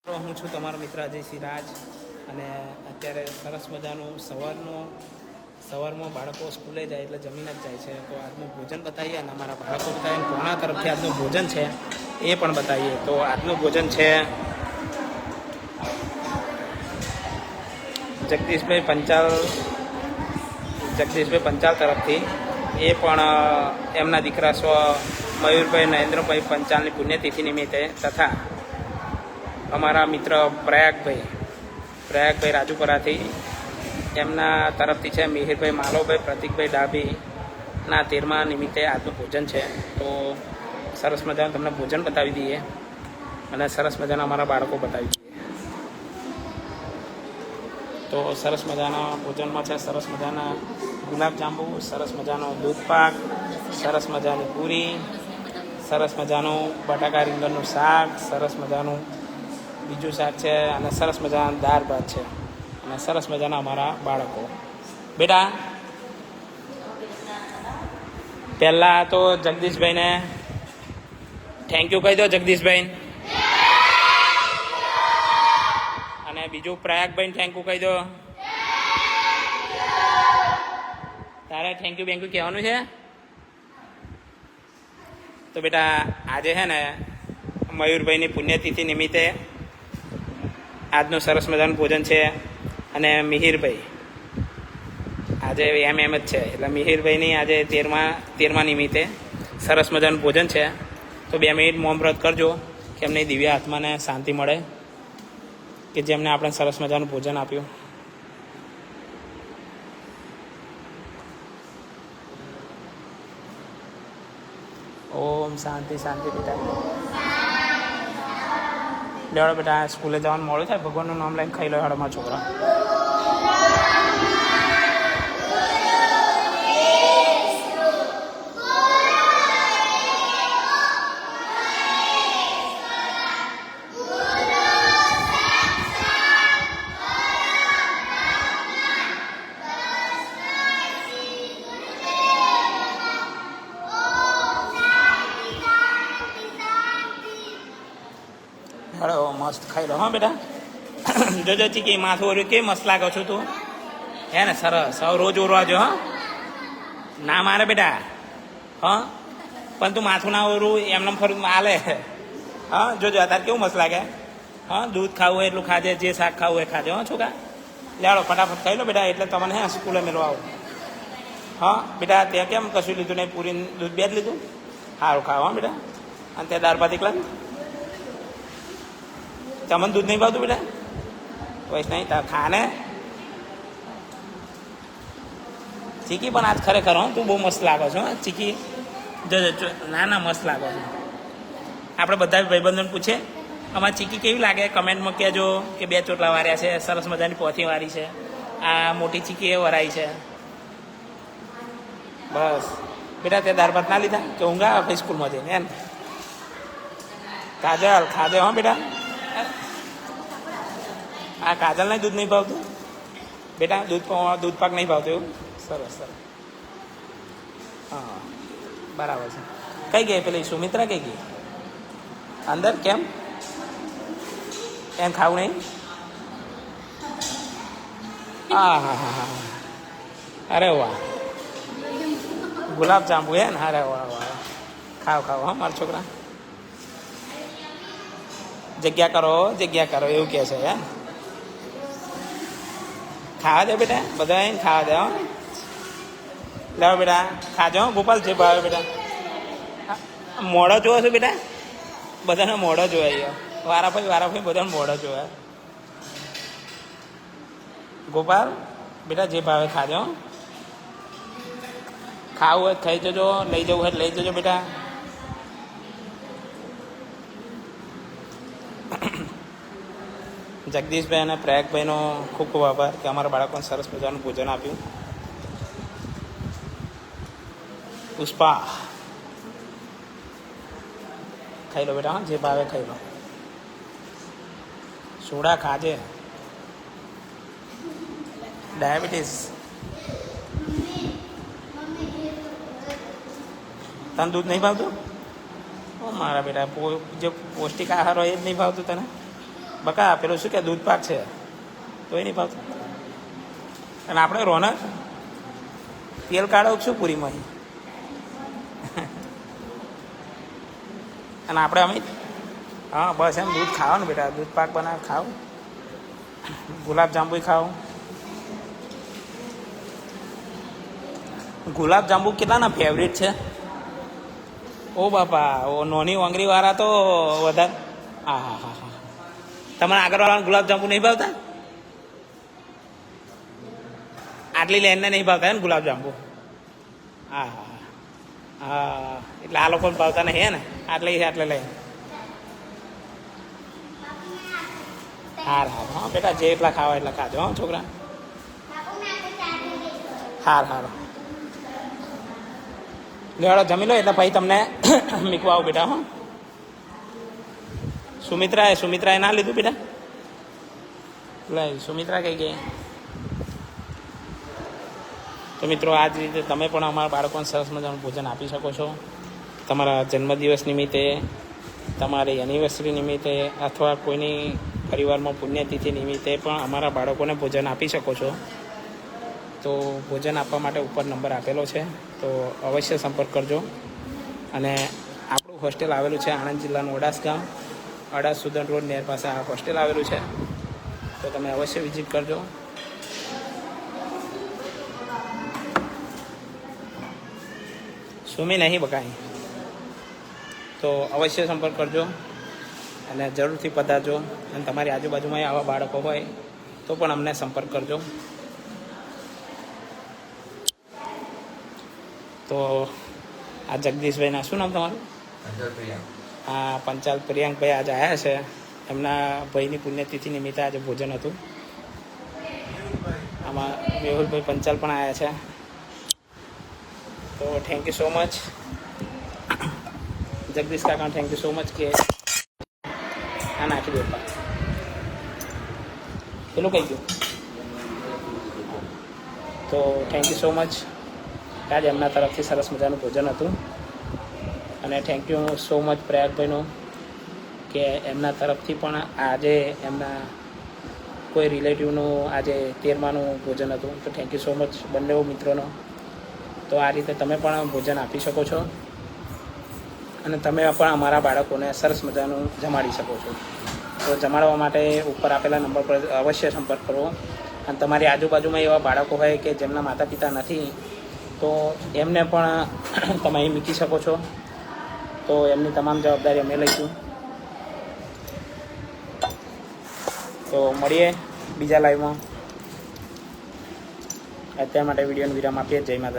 હું છું તમારો મિત્ર અજય સિરાજ અને અત્યારે સરસ મજાનું સવારમાં બાળકો સ્કૂલે જાય એટલે જમીન જ જાય છે. તો આજનું ભોજન બતાવીએ અને અમારા બાળકો બતાવીએ કોના તરફથી આજનું ભોજન છે એ પણ બતાવીએ. તો આજનું ભોજન છે જગદીશભાઈ પંચાલ તરફથી. એ પણ એમના દીકરા મયુરભાઈ નરેન્દ્રભાઈ પંચાલની પુણ્યતિથિ નિમિત્તે તથા અમારા મિત્ર પ્રયાગભાઈ રાજુપરાથી એમના તરફથી છે. મિહિરભાઈ માલોભાઈ, પ્રતિકભાઈ ડાભીના 13મા નિમિત્તે આજનું ભોજન છે. તો સરસ મજાનું તમને ભોજન બતાવી દઈએ અને સરસ મજાના અમારા બાળકો બતાવી દઈએ. તો સરસ મજાના ભોજનમાં છે સરસ મજાના ગુલાબજાંબુ, સરસ મજાનો દૂધપાક, સરસ મજાની પૂરી, સરસ મજાનું બટાકા રીંગણનું શાક, સરસ મજાનું બીજું શાક છે અને સરસ મજાના દાળ ભાત છે અને સરસ મજાના અમારા બાળકો. બેટા પહેલાં તો જગદીશભાઈને થેન્ક યુ કહી દો. જગદીશભાઈ અને બીજું પ્રયાગભાઈને થેન્ક યુ કહી દો. તારે થેન્ક યુ કહેવાનું છે. તો બેટા આજે છે ને મયુરભાઈની પુણ્યતિથિ નિમિત્તે આજનું સરસ મજાનું ભોજન છે અને મિહિરભાઈ આજે એમ જ છે એટલે મિહિરભાઈની આજે 13મા નિમિત્તે સરસ મજાનું ભોજન છે. તો 2 મિનિટ મૌન વ્રત કરજો કે એમની દિવ્ય આત્માને શાંતિ મળે કે જેમને આપણે સરસ મજાનું ભોજન આપ્યું. ઓમ શાંતિ શાંતિ. બેટા બેટા સ્કૂલે જવાનું મોડું થાય, ભગવાનનું નામ લઈને ખાઈ લો હાડો મારા છોકરા. હાડો મસ્ત ખાઈ લો. હા બેટા જોજો ચીકી માથું ઓર્યું કે મસ્ત લાગો છું તું. હે ને સરસ. હવે રોજ ઓરવાજો. હા ના મારે બેટા. હા પણ તું માથું ના ઓરું એમને ફરું હાલે. હા જોજો અત્યારે કેવું મસ્ત લાગે. હા દૂધ ખાવું હોય એટલું ખાજે, જે શાક ખાવું હોય ખાજો. હા છોકરા લેવાડો ફટાફટ ખાઈ લો બેટા. એટલે તમને હે સ્કૂલે મેળવા આવો. હા બેટા ત્યાં કેમ કશું લીધું નહીં? પૂરી દૂધ 2 જ લીધું? સારું ખાવ. હા બેટા. અને ત્યાં દાળ ભાત એકલા તમને દૂધ નહીં ભાવતું બેટા? વૈશ નહીં તાર ખાને. ચીકી પણ આજ ખરેખર હો તું બહુ મસ્ત લાગો છો. ચીકી જોજો ના મસ્ત લાગો છો. આપણે બધા ભાઈબંધોને પૂછે અમારી ચીકી કેવી લાગે કમેન્ટમાં કહેજો કે 2 ચોટલા વાર્યા છે, સરસ મજાની પોથી વારી છે, આ મોટી ચીકી એ વરાઈ છે. બસ બેટા તે દાળ ભાત ના લીધા કે ઊંઘા આપણી સ્કૂલમાં જઈને એમ? કાજલ ખાજે. હા બેટા આ કાજલને દૂધ નહીં ભાવતું બેટા? દૂધ પાક નહીં ભાવતું એવું? સરસ સરસ. હા બરાબર છે. કઈ ગઈ પેલી સુમિત્રા કઈ ગઈ અંદર? કેમ એમ ખાવું નહીં? હા અરે વાહ ગુલાબજાંબુ હે ને? અરે વાહ વાહ. ખાવ હા મારા છોકરા. જગ્યા કરો એવું કહે છે. હે ખાવા દે બેટા, બધા આવીને ખાવા દે. હો લાવો બેટા ખાજો. ગોપાલ જે ભાવે બેટા. મોઢો જોવો છો બેટા? બધાને મોઢો જોવાય. વારાફાઈ બધાને મોઢો જોવાય. ગોપાલ બેટા જે ભાવે ખાજો. ખાવું હોય ખાઈ જજો, લઈ જવું હોય લઈ જજો બેટા. જગદીશભાઈ અને પ્રયાગભાઈનો ખૂબ ખૂબ આભાર કે અમારા બાળકોને સરસ મજાનું ભોજન આપ્યું. પુષ્પા ખાઈ લો બેટા. જે ભાવે ખાઈ લો. સોડા ખાજે. ડાયાબિટીસ તને દૂધ નહીં ભાવતું? મારા બેટા જે પૌષ્ટિક આહાર હોય એ જ નહીં ભાવતું તને? બકા પેલું શું કે દૂધ પાક છે તોય નહીં ભાવતું. અને આપણે રોનક તેલ કાઢો છું પૂરીમાં અને આપણે અમિત હા બસ એમ દૂધ ખાઓ ને બેટા, દૂધ પાક બનાવ ખાઓ, ગુલાબ જાંબુ ખાઓ. ગુલાબ જાંબુ કેટલાના ફેવરેટ છે? ઓ બાપા, ઓ નોની વાંગરીવાળા તો વધારે. હા હા હા હા, તમારા આગળવાળાને ગુલાબ જાંબુ નહીં ભાવતા? આટલી લેનને નહીં ભાવતા ને ગુલાબ જાંબુ? હા હા હા, એટલે આ લોકોને ભાવતા નહીં હે ને? આટલે લઈ. હાર હાર હા બેટા, જે એટલા ખાવા એટલા ખાજો હા છોકરા. હાર હાર લેવાડો, જમી લો એટલે ભાઈ તમને મીકવા આવું બેટા. હા સુમિત્રાએ ના લીધું બેટા? સુમિત્રા કઈ ગઈ? તો મિત્રો આ જ રીતે તમે પણ અમારા બાળકોને સરસ મજાનું ભોજન આપી શકો છો. તમારા જન્મદિવસ નિમિત્તે, તમારી એનિવર્સરી નિમિત્તે અથવા કોઈની પરિવારમાં પુણ્યતિથિ નિમિત્તે પણ અમારા બાળકોને ભોજન આપી શકો છો. તો ભોજન આપવા માટે ઉપર નંબર આપેલો છે, તો અવશ્ય સંપર્ક કરજો. અને આપણું હોસ્ટેલ આવેલું છે આણંદ જિલ્લાનું અડાસ ગામ, અડાસ સુદન રોડ નેર પાસે આ હોસ્ટેલ આવેલું છે, તો તમે અવશ્ય વિઝિટ કરજો. સુમી નહીં બકાઈ, તો અવશ્ય સંપર્ક કરજો અને જરૂરથી પધારજો. અને તમારી આજુબાજુમાં આવા બાળકો હોય તો પણ અમને સંપર્ક કરજો. તો આ જગદીશભાઈના શું નામ તમારું? હા, પંચાલ પ્રિયાંકભાઈ આજે આવ્યા છે. એમના ભાઈની પુણ્યતિથિ નિમિત્તે આજે ભોજન હતું. આમાં મેહુલભાઈ પંચાલ પણ આવ્યા છે. તો thank you so much Jagdish કાકા, થેન્ક યુ સો મચ કે આ નાખી દો. પેલું કહી ગયું. તો થેન્ક યુ સો મચ. આજે એમના તરફથી સરસ મજાનું ભોજન હતું. અને થેન્ક યુ સો મચ પ્રયાગભાઈનો કે એમના તરફથી પણ આજે એમના કોઈ રિલેટિવનું આજે 13માનું ભોજન હતું. તો થેન્ક યુ સો મચ બંને મિત્રોનો. તો આ રીતે તમે પણ ભોજન આપી શકો છો અને તમે પણ અમારા બાળકોને સરસ મજાનું જમાડી શકો છો. તો જમાડવા માટે ઉપર આપેલા નંબર પર અવશ્ય સંપર્ક કરો. અને તમારી આજુબાજુમાં એવા બાળકો હોય કે જેમના માતા પિતા નથી, તો એમને પણ તમે અહીં મૂકી શકો છો. તો એમની તમામ જવાબદારી અમે લઈશું. તો મળીએ બીજા લાઈવમાં. અત્યાર માટે વિડીયોનો વિરામ આપીએ. જય માતાજી.